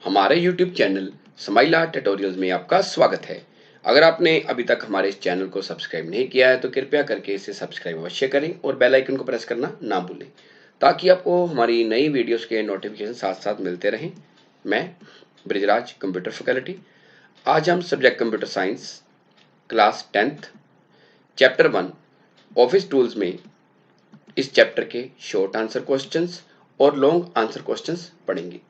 हमारे YouTube channel smile art tutorials में आपका स्वागत है। अगर आपने अभी तक हमारे इस चैनल को सब्सक्राइब नहीं किया है तो कृपया करके इसे सब्सक्राइब अवश्य करें और बेल आइकन को प्रेस करना ना भूलें ताकि आपको हमारी नई वीडियोस के नोटिफिकेशन साथ साथ मिलते रहें। मैं ब्रिजराज कंप्यूटर फैकल्टी। आज हम subject computer science class 10th chapter 1 office tools में इस चैप्टर के शॉर्ट आंसर क्वेश्चंस और लॉन्ग आंसर क्वेश्चंस पढ़ेंगे।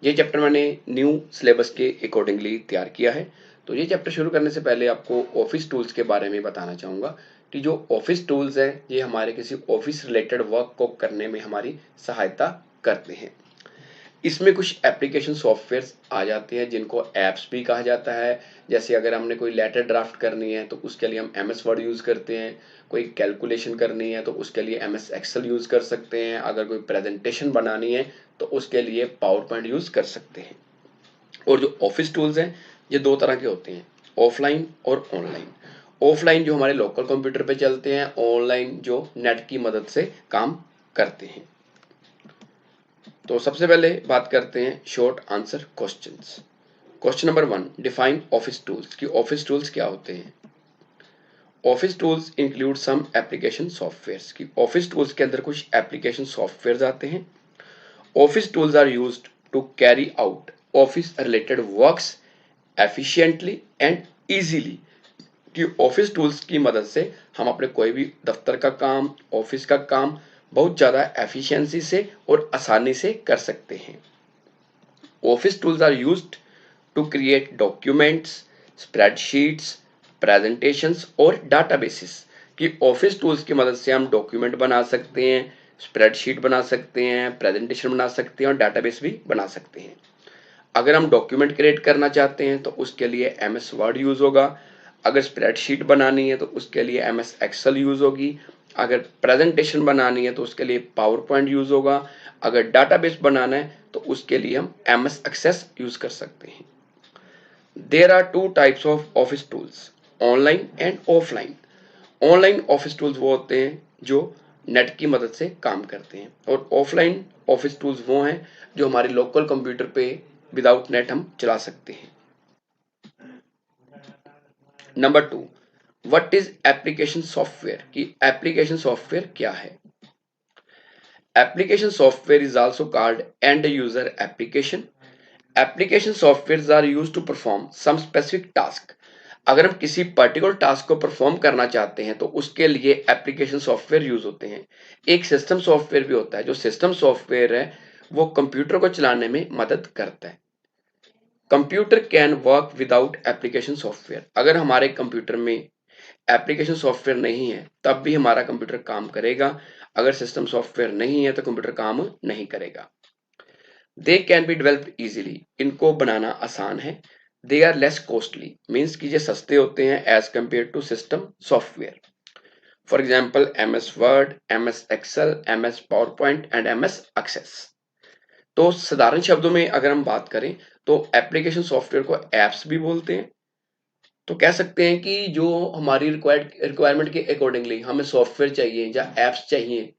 ये चैप्टर मैंने न्यू सिलेबस के अकॉर्डिंगली तैयार किया है। तो ये चैप्टर शुरू करने से पहले आपको ऑफिस टूल्स के बारे में बताना चाहूँगा कि जो ऑफिस टूल्स हैं ये हमारे किसी ऑफिस रिलेटेड वर्क को करने में हमारी सहायता करते हैं। इसमें कुछ एप्लीकेशन सॉफ्टवेयर आ जाते हैं जिनको ऐप्स भी कहा जाता है। जैसे अगर हमने कोई लेटर ड्राफ्ट करनी है तो उसके लिए हम MS वर्ड यूज़ करते हैं। कोई कैलकुलेशन करनी है तो उसके लिए MS एक्सेल यूज़ कर सकते हैं। अगर कोई प्रेजेंटेशन बनानी है तो उसके लिए पावर पॉइंट यूज़ कर सकते हैं। और जो ऑफिस टूल्स हैं ये दो तरह के होते हैं, ऑफलाइन और ऑनलाइन। ऑफलाइन जो हमारे लोकल कंप्यूटर पे चलते हैं, ऑनलाइन जो नेट की मदद से काम करते हैं। तो सबसे पहले बात करते हैं short answer questions. Question number 1, define office tools कि ऑफिस टूल्स क्या होते हैं। Office tools include some application softwares कि ऑफिस टूल्स के अंदर कुछ एप्लीकेशन सॉफ्टवेयर्स आते हैं। Office tools are used to carry out office related works efficiently and easily कि ऑफिस टूल्स की मदद से हम अपने कोई भी दफ्तर का काम, ऑफिस का काम बहुत ज़्यादा एफिशिएंसी से और आसानी से कर सकते हैं। Office tools are used to create documents, spreadsheets, presentations और डाटाबेसेस कि ऑफिस टूल्स की मदद से हम डॉक्यूमेंट बना सकते हैं, स्प्रेडशीट बना सकते हैं, प्रेजेंटेशन बना सकते हैं और डाटाबेस भी बना सकते हैं। अगर हम डॉक्यूमेंट क्रिएट करना चाहते हैं तो उसके लिए MS वर्ड यूज़ होगा। अगर स्प्रेडशीट बनानी है तो उसके लिए MS एक्सेल यूज़ होगी। अगर प्रेजेंटेशन बनानी है तो उसके लिए पावर पॉइंट यूज़ होगा। अगर डाटाबेस बनाना है तो उसके लिए हम MS एक्सेस यूज़ कर सकते हैं। There are two types of office tools, online and offline. Online office tools वो होते हैं जो नेट की मदद से काम करते हैं और ऑफलाइन ऑफिस टूल्स वो हैं जो हमारे लोकल कंप्यूटर पे विदाउट नेट हम चला सकते हैं। Number 2, what is application software कि एप्लीकेशन सॉफ्टवेयर क्या है। Application software is also called end user application. Application software are used to perform some specific task. अगर हम किसी पर्टिकुलर टास्क को परफॉर्म करना चाहते हैं तो उसके लिए एप्लीकेशन सॉफ्टवेयर यूज होते हैं। एक सिस्टम सॉफ्टवेयर भी होता है। जो सिस्टम सॉफ्टवेयर है वो कंप्यूटर को चलाने में मदद करता है। Computer can work without application software. अगर हमारे कंप्यूटर में एप्लीकेशन सॉफ्टवेयर नहीं है तब भी हमारा कंप्यूटर काम करेगा। अगर सिस्टम सॉफ्टवेयर नहीं है तो कंप्यूटर काम नहीं करेगा। They can be developed easily, इनको बनाना आसान है। They are less costly, means कि ये सस्ते होते हैं as compare to system software. For example MS Word, MS Excel, MS PowerPoint and MS Access. तो साधारण शब्दों में अगर हम बात करें तो एप्लीकेशन सॉफ्टवेयर को एप्स भी बोलते हैं। तो कह सकते हैं कि जो हमारी रिक्वायरमेंट के अकॉर्डिंगली हमें सॉफ्टवेयर चाहिए या एप्स चाहिए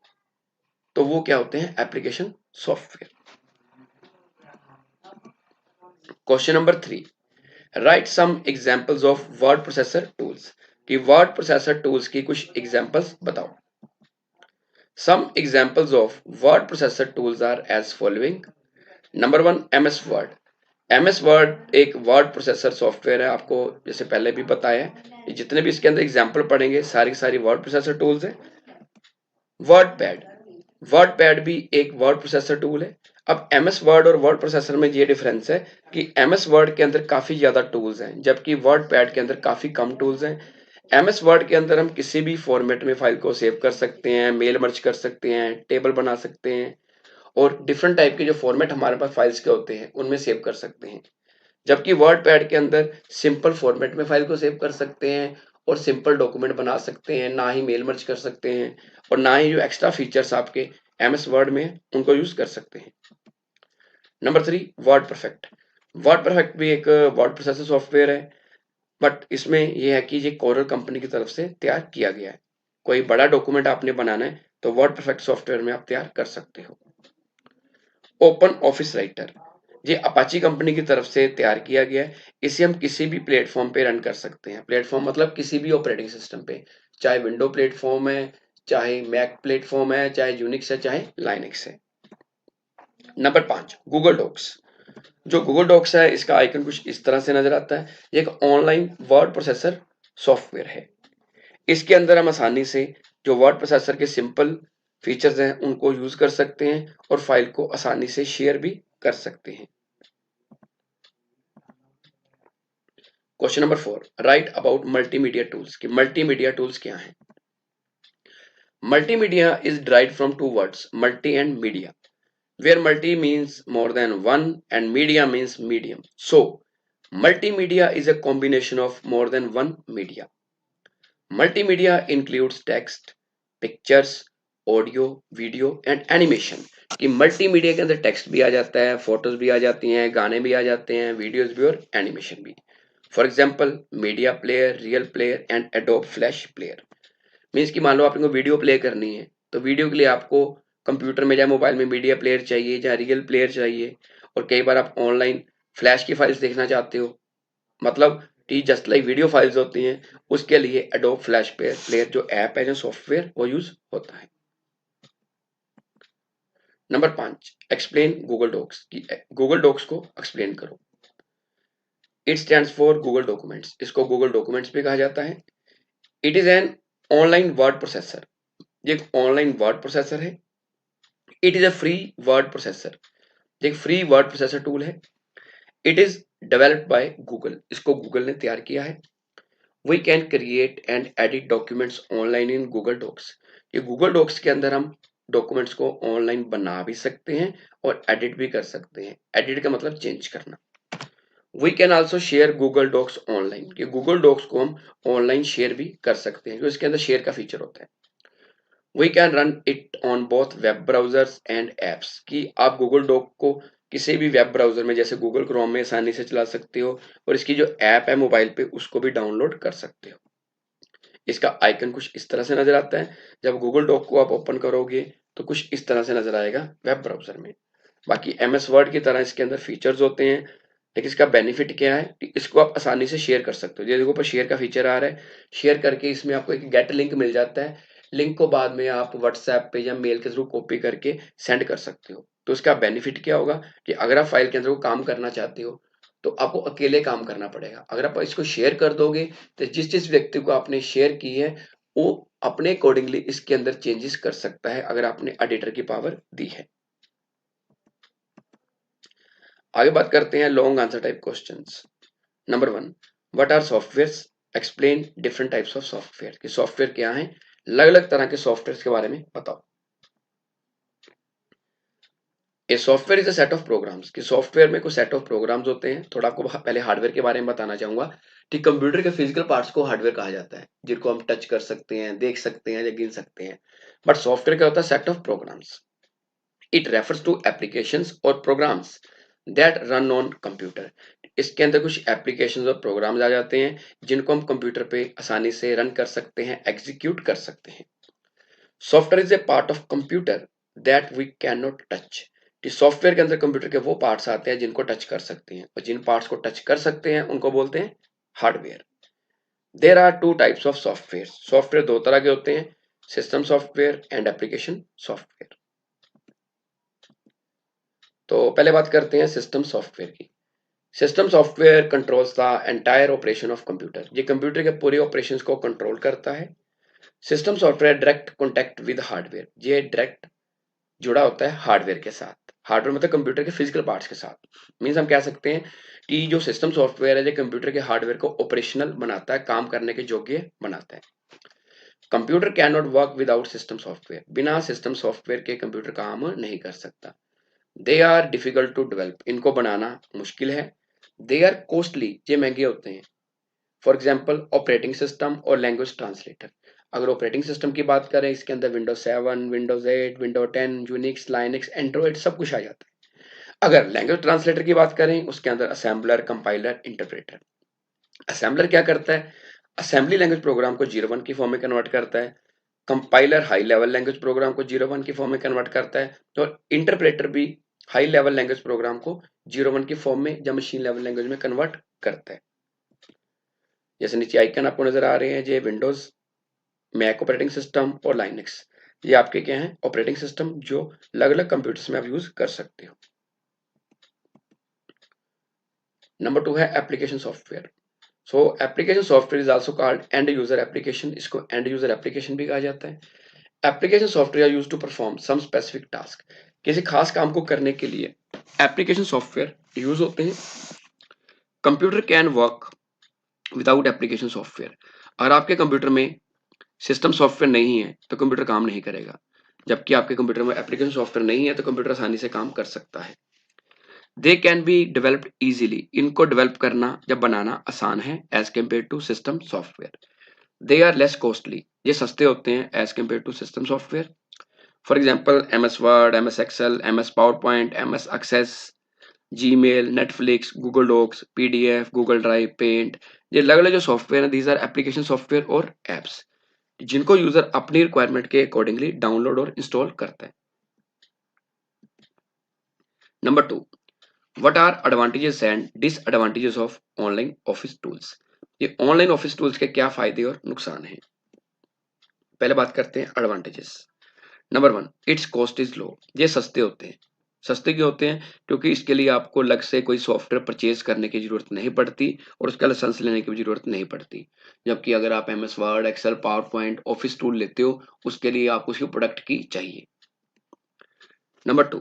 तो वो क्या होते हैं, application software. Question number 3, write some examples of word processor tools कि वर्ड प्रोसेसर टूल्स की कुछ एग्जांपल्स बताओ। Some examples of word processor tools are as following. Number 1, MS Word. MS Word एक वर्ड प्रोसेसर सॉफ्टवेयर है। आपको जैसे पहले भी बताया है, जितने भी इसके अंदर एग्जांपल पढ़ेंगे सारी की सारी वर्ड प्रोसेसर टूल्स हैं। वर्ड पैड, वर्ड पैड भी एक वर्ड प्रोसेसर टूल है। अब MS वर्ड और वर्ड प्रोसेसर में ये डिफरेंस है कि MS वर्ड के अंदर काफी ज्यादा टूल्स हैं जबकि वर्ड पैड के अंदर काफी कम टूल्स हैं। MS वर्ड के अंदर हम किसी भी फॉर्मेट में फाइल को सेव कर सकते हैं, मेल मर्ज कर सकते हैं, टेबल बना सकते हैं और डिफरेंट टाइप के जो फॉर्मेट हमारे पास फाइल्स के होते हैं उनमें सेव कर सकते हैं। जबकि वर्ड पैड के अंदर सिंपल फॉर्मेट में फाइल को सेव कर सकते हैं और सिंपल डॉक्यूमेंट बना सकते हैं, ना ही मेल मर्ज कर सकते हैं और ना ही जो एक्स्ट्रा फीचर्स आपके MS वर्ड में उनको यूज कर सकते हैं। Number 3, word perfect. Word perfect भी एक वर्ड प्रोसेसर सॉफ्टवेयर है बट इसमें यह है कि ये कोरल कंपनी की तरफ से तैयार किया गया है। कोई बड़ा डॉक्यूमेंट आपने बनाना है तो वर्ड परफेक्ट सॉफ्टवेयर में आप तैयार कर सकते हो। ओपन ऑफिस राइटर, ये अपाची कंपनी की तरफ से तैयार किया गया है। इसे हम किसी भी प्लेटफॉर्म पे रन कर सकते हैं। प्लेटफॉर्म मतलब किसी भी ऑपरेटिंग सिस्टम पे, चाहे विंडो प्लेटफॉर्म है, चाहे मैक प्लेटफॉर्म है, चाहे यूनिक्स है, चाहे लाइनक्स है। Number 5, Google Docs. जो गूगल डॉक्स है इसका आइकन कुछ इस तरह से नजर आता है। ये एक ऑनलाइन वर्ड प्रोसेसर सॉफ्टवेयर है। इसके अंदर हम आसानी से जो वर्ड प्रोसेसर के सिंपल फीचर्स हैं उनको यूज कर सकते हैं और फाइल को आसानी से शेयर भी कर सकते हैं। Question number 4, write about multimedia tools कि मल्टीमीडिया टूल्स क्या हैं। Multimedia is derived from two words multi and media, where multi means more than one and media means medium. So, multimedia is a combination of more than one media. Multimedia includes text, pictures, audio, video and animation. कि multimedia के अंदर text भी आ जाता है, photos भी आ जाती हैं, गाने भी आ जाते हैं, वीडियोज भी और एनिमेशन भी। For example media player, real player and adobe flash player. Means कि मान लो आपको वीडियो प्ले करनी है तो वीडियो के लिए आपको कंप्यूटर में या मोबाइल में मीडिया प्लेयर चाहिए या रियल प्लेयर चाहिए। और कई बार आप ऑनलाइन फ्लैश की फाइल्स देखना चाहते हो, मतलब कि जस्ट लाइक वीडियो फाइल्स होती हैं, उसके लिए एडोब फ्लैश प्लेयर जो ऐप है, जो सॉफ्टवेयर, वो यूज होता है। नंबर 5, एक्सप्लेन गूगल डॉक्स की गूगल डॉक्स को एक्सप्लेन करो। It stands for Google documents. इसको गूगल डॉक्यूमेंट्स भी कहा जाता है। It is an online word processor. ये एक ऑनलाइन वर्ड प्रोसेसर है। It is a free word processor. एक फ्री वर्ड प्रोसेसर टूल है। It is developed by Google. इसको गूगल ने तैयार किया है। We can create and edit documents online in Google Docs. ये गूगल डॉक्स के अंदर हम डॉक्यूमेंट्स को ऑनलाइन बना भी सकते हैं और एडिट भी कर सकते हैं। एडिट का मतलब चेंज करना। We can also share Google Docs online. ये गूगल डॉक्स को हम ऑनलाइन शेयर भी कर सकते हैं, जो इसके अंदर शेयर का फीचर होता है। We can run it on both web browsers and apps. कि आप गूगल डॉक को किसी भी वेब ब्राउजर में जैसे गूगल क्रोम में आसानी से चला सकते हो और इसकी जो ऐप है मोबाइल पे उसको भी डाउनलोड कर सकते हो। इसका आइकन कुछ इस तरह से नजर आता है। जब गूगल डॉक को आप ओपन करोगे तो कुछ इस तरह से नजर आएगा वेब ब्राउजर में। बाकी एमएस वर्ड की तरह इसके अंदर फीचर्स होते हैं, लेकिन इसका बेनिफिट क्या है कि इसको आप आसानी से शेयर कर सकते हो। ये देखो ऊपर शेयर का फीचर आ रहा है। शेयर करके इसमें आपको एक गेट लिंक मिल जाता है। लिंक को बाद में आप व्हाट्सएप पे या मेल के थ्रू कॉपी करके सेंड कर सकते हो। तो इसका बेनिफिट क्या होगा कि अगर आप फाइल के अंदर वो काम करना चाहते हो तो आपको अकेले काम करना पड़ेगा। अगर आप इसको शेयर कर दोगे तो जिस जिस व्यक्ति को आपने शेयर की है वो अपने अकॉर्डिंगली इसके अंदर चेंजेस कर सकता है, अगर आपने एडिटर की पावर दी है। आगे बात करते हैं long answer type questions. Number 1, what are softwares, explain different types of software. कि सॉफ्टवेयर क्या है, अलग अलग तरह के सॉफ्टवेयर के बारे में बताओ। A software is a set of programs. कि सॉफ्टवेयर में कुछ सेट ऑफ प्रोग्राम्स होते हैं। थोड़ा आपको पहले हार्डवेयर के बारे में बताना चाहूंगा कि कंप्यूटर के फिजिकल पार्ट्स को हार्डवेयर कहा जाता है, जिनको हम टच कर सकते हैं, देख सकते हैं या गिन सकते हैं। बट सॉफ्टवेयर क्या होता है, set of programs. It refers to applications और programs that run on computer. इसके अंदर कुछ एप्लीकेशंस और प्रोग्राम्स आ जाते हैं जिनको हम कंप्यूटर पे आसानी से रन कर सकते हैं, एग्जीक्यूट कर सकते हैं। Software is a part of computer that we can not touch. कि सॉफ्टवेयर के अंदर कंप्यूटर के वो पार्ट्स आते हैं जिनको टच कर सकते हैं, और जिन पार्ट्स को टच कर सकते हैं उनको बोलते हैं hardware. There are two types of software. Software दो तरह के होते हैं, system software and application software. तो पहले बात करते हैं सिस्टम सॉफ्टवेयर की। System software controls the entire operation of computer. ये कंप्यूटर के पूरे ऑपरेशंस को कंट्रोल करता है। System software direct contact with hardware. ये डायरेक्ट जुड़ा होता है हार्डवेयर के साथ। हार्डवेयर मतलब कंप्यूटर के फिजिकल पार्ट्स के साथ। मीन्स हम कह सकते हैं कि जो सिस्टम सॉफ्टवेयर है जो कंप्यूटर के हार्डवेयर को ऑपरेशनल बनाता है, काम करने के योग्य बनाता है। Computer can not work without system software. बिना सिस्टम सॉफ्टवेयर के कंप्यूटर काम नहीं कर सकता। They are difficult to develop. इनको बनाना मुश्किल है। They are costly. ये महंगे होते हैं। फॉर एग्जाम्पल ऑपरेटिंग सिस्टम और लैंग्वेज ट्रांसलेटर। अगर ऑपरेटिंग सिस्टम की बात करें, इसके अंदर Windows 7, Windows 8, Windows 10, Unix, Linux, Android सब कुछ आ जाता है। अगर लैंग्वेज ट्रांसलेटर की बात करें, उसके अंदर असेंबलर, कंपाइलर, इंटरप्रेटर। असेंबलर क्या करता है, असेंबली लैंग्वेज प्रोग्राम को 01 की फॉर्म में कन्वर्ट करता है। Compiler high level language program को 01 की फॉर्म में कन्वर्ट करता है। तो इंटरप्रेटर भी हाई लेवल लैंग्वेज प्रोग्राम को 01 की फॉर्म में या मशीन लेवल लैंग्वेज में कन्वर्ट करता है। जैसे नीचे आइकन आपको नजर आ रहे हैं, ये विंडोज, मैक ऑपरेटिंग सिस्टम और लाइनक्स, ये आपके क्या हैं ऑपरेटिंग सिस्टम जो अलग अलग कंप्यूटर्स में आप यूज कर सकते हो। नंबर 2 है application software. So application software is also called end user application, इसको एंड यूजर एप्लीकेशन भी कहा जाता है। Application software use to perform some specific task, किसी खास काम को करने के लिए एप्लीकेशन सॉफ्टवेयर यूज होते हैं। Computer can work without application software, अगर आपके कंप्यूटर में सिस्टम सॉफ्टवेयर नहीं है तो कंप्यूटर काम नहीं करेगा, जबकि आपके कंप्यूटर में एप्लीकेशन सॉफ्टवेयर नहीं है तो कंप्यूटर आसानी से काम कर सकता है। They can be developed easily, इनको डेवलप करना या बनाना आसान है as compare to system software. They are less costly, ये सस्ते होते हैं as compare to system software. For example MS Word, MS Excel, MS PowerPoint, MS Access, Gmail, Netflix, Google Docs, PDF, Google Drive, Paint, ये अलग अलग जो software है these are application software और एप्स जिनको यूजर अपनी requirement के accordingly download और इंस्टॉल करता है। Number 2, what are advantages and disadvantages of online office tools, ये ऑनलाइन ऑफिस टूल्स के क्या फायदे और नुकसान हैं। पहले बात करते हैं advantages. Number 1, it's cost is low, ये सस्ते होते हैं। सस्ते क्यों होते हैं? क्योंकि इसके लिए आपको अलग से कोई सॉफ्टवेयर परचेज करने की जरूरत नहीं पड़ती और उसका लाइसेंस लेने की भी जरूरत नहीं पड़ती। जबकि अगर आप MS Word, Excel, PowerPoint, office tool लेते हो उसके लिए आपको उसकी प्रोडक्ट की चाहिए। Number 2,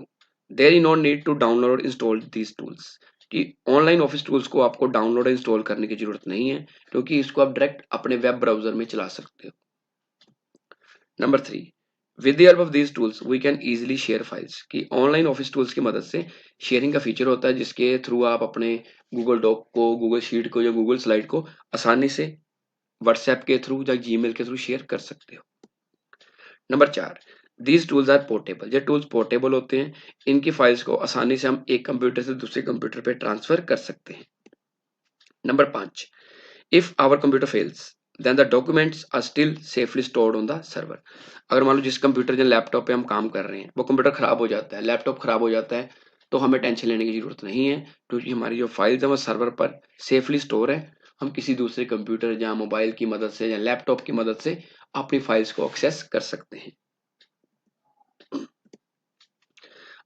there is no need to download install these tools, कि ऑनलाइन ऑफिस टूल्स को आपको डाउनलोड इंस्टॉल करने की जरूरत नहीं है क्योंकि इसको आप डायरेक्ट अपने वेब ब्राउजर में चला सकते हो। Number 3, with the help of these tools we can easily share files, कि ऑनलाइन ऑफिस टूल्स की मदद से शेयरिंग का फीचर होता है जिसके थ्रू आप अपने गूगल डॉक को, गूगल शीट को या गूगल स्लाइड को आसानी से व्हाट्सएप के थ्रू या जीमेल के थ्रू शेयर कर सकते हो। Number 4, these tools are portable, ये टूल्स पोर्टेबल होते हैं, इनकी फाइल्स को आसानी से हम एक कंप्यूटर से दूसरे कंप्यूटर पे ट्रांसफर कर सकते हैं। Number 5, if our computer fails then the documents are still safely stored on the server, अगर मान लो जिस कंप्यूटर या लैपटॉप पे हम काम कर रहे हैं वो कंप्यूटर खराब हो जाता है, लैपटॉप खराब हो जाता है, तो हमें टेंशन लेने की जरूरत नहीं है क्योंकि हमारी जो फाइल्स है वो सर्वर पर सेफली स्टोर है। हम किसी दूसरे कंप्यूटर या मोबाइल की मदद से या लैपटॉप की मदद से अपनी फाइल्स को एक्सेस कर सकते हैं।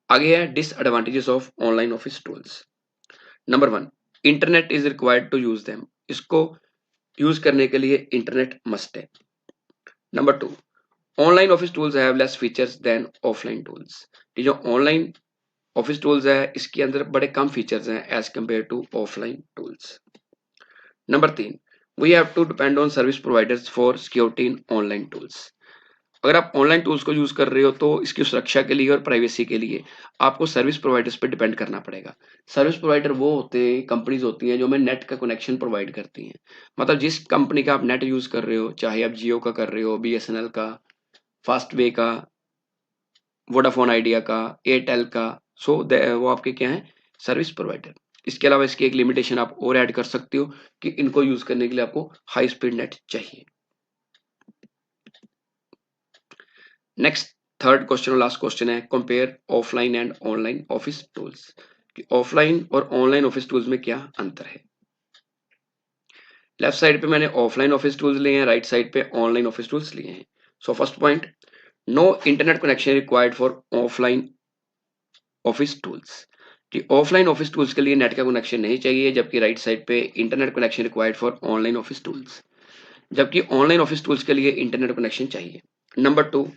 आगे है disadvantages of online office tools. Number 1, internet is required to use them, इसको यूज करने के लिए इंटरनेट मस्ट है। Number 2, online office tools have less features than offline tools, ये जो ऑनलाइन ऑफिस टूल्स है इसके अंदर बड़े कम फीचर्स हैं as compare to offline tools. Number 3, we have to depend on service providers for security in online tools, अगर आप ऑनलाइन टूल्स को यूज कर रहे हो तो इसकी सुरक्षा के लिए और प्राइवेसी के लिए आपको सर्विस प्रोवाइडर्स पे डिपेंड करना पड़ेगा। सर्विस प्रोवाइडर वो होते हैं, कंपनीज होती हैं जो हमें नेट का कनेक्शन प्रोवाइड करती हैं। मतलब जिस कंपनी का आप नेट यूज कर रहे हो, चाहे आप जियो का कर रहे हो, BSNL का, फास्टवे का, वोडाफोन आइडिया का, एयरटेल का, सो वो आपके क्या है सर्विस प्रोवाइडर। इसके अलावा इसकी एक लिमिटेशन आप और ऐड कर सकते हो कि इनको यूज करने के लिए आपको हाई स्पीड नेट चाहिए। नेक्स्ट थर्ड क्वेश्चन और लास्ट क्वेश्चन है compare offline and online office tools, कि ऑफलाइन और ऑनलाइन ऑफिस टूल्स में क्या अंतर है। लेफ्ट साइड पे मैंने ऑफलाइन ऑफिस टूल्स लिए हैं, राइट साइड पे ऑनलाइन ऑफिस टूल्स लिए हैं। So first point, no internet connection required for offline office tools, कि ऑफलाइन ऑफिस टूल्स के लिए नेट का कनेक्शन नहीं चाहिए, जबकि राइट साइड पे internet connection required for online office tools, जबकि ऑनलाइन ऑफिस टूल्स के लिए इंटरनेट कनेक्शन चाहिए। Number 2,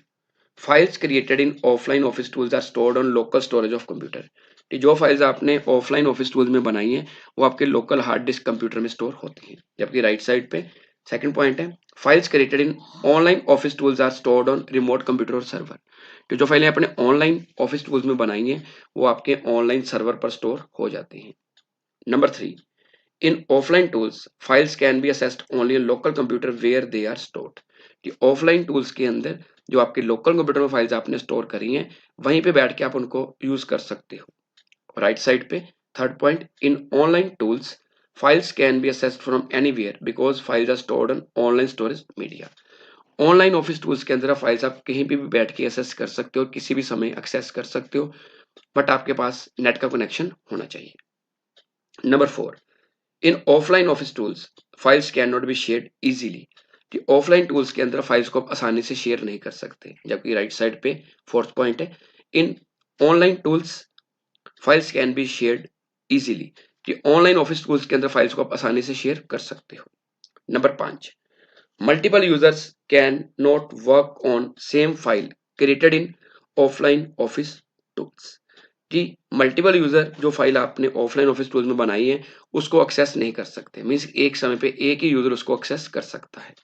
files created in offline office tools are stored on local storage of computer, कि जो फाइल्स आपने ऑफलाइन ऑफिस टूल्स में बनाई हैं वो आपके लोकल हार्ड डिस्क कंप्यूटर में स्टोर होती हैं। जबकि राइट साइड पे सेकंड पॉइंट है, files created in online office tools are stored on remote computer और सर्वर, कि जो फाइलें आपने ऑनलाइन ऑफिस टूल्स में बनाई हैं वो आपके ऑनलाइन सर्वर पर स्टोर हो जाती हैं। Number 3, in offline tools files can be accessed only on local computer where they are stored, कि ऑफलाइन टूल्स के अंदर जो आपके लोकल कंप्यूटर में फाइल्स आपने स्टोर करी हैं वहीं पे बैठ के आप उनको यूज कर सकते हो। राइट साइड पे third point, in online tools files can be accessed from anywhere because files are stored on online storage media, online office tools के अंदर फाइल्स आप कहीं पे भी बैठ के एक्सेस कर सकते हो, किसी भी समय एक्सेस कर सकते हो, बट आपके पास नेट का कनेक्शन होना चाहिए। Number 4, in offline office tools files can not be shared easily. कि ऑफलाइन टूल्स के अंदर फाइल्स को आप आसानी से शेयर नहीं कर सकते, जबकि राइट साइड पे फोर्थ पॉइंट है, in online tools files can be shared easily. कि ऑनलाइन ऑफिस टूल्स के अंदर फाइल्स को आप आसानी से शेयर कर सकते हो। Number 5, multiple users can not work on same file created in offline office tools. कि मल्टीपल यूजर जो फाइल आपने ऑफलाइन ऑफिस टूल्स में बनाई है उसको एक्सेस नहीं कर सकते, मीन्स एक समय पे एक ही यूजर उसको एक्सेस कर सकता है।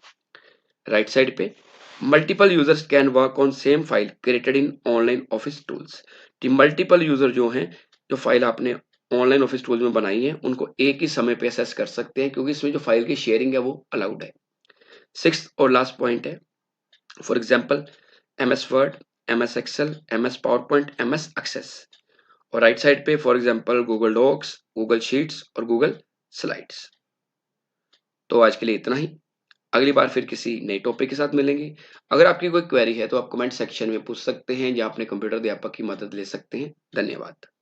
राइट साइड पे multiple users can work on same file created in online office tools. कि मल्टीपल यूजर जो हैं, जो फाइल आपने ऑनलाइन ऑफिस टूल्स में बनाई है उनको एक ही समय पे एक्सेस कर सकते हैं, क्योंकि इसमें जो फाइल की शेयरिंग है वो अलाउड है। सिक्स्थ और लास्ट पॉइंट है, for example MS Word, MS Excel, MS PowerPoint, MS Access. और राइट साइड पे for example Google Docs, Google Sheets और गूगल स्लाइड्स। तो आज के लिए इतना ही। अगली बार फिर किसी नए टॉपिक के साथ मिलेंगे। अगर आपकी कोई क्वेरी है तो आप कमेंट सेक्शन में पूछ सकते हैं या अपने कंप्यूटर अध्यापक की मदद ले सकते हैं। धन्यवाद।